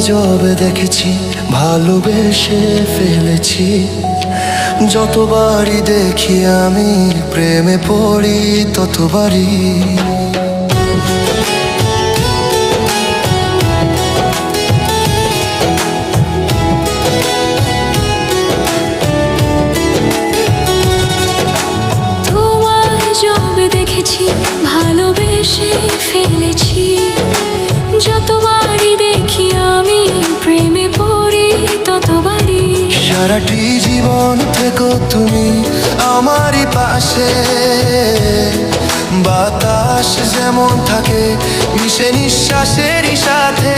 যবে দেখেছি ভালোবেসে ফেলেছি, যতবারই দেখি আমি প্রেমে পড়ি ততবারই। যবে দেখেছি ভালোবেসে ফেলেছি, যতবারই দেখি আমি প্রেমে পড়ি ততবারই। সারাটি জীবন থেকো তুমি আমারই পাশে, বাতাস যেমন থাকে মিশে নিঃশ্বাসেরই সাথে।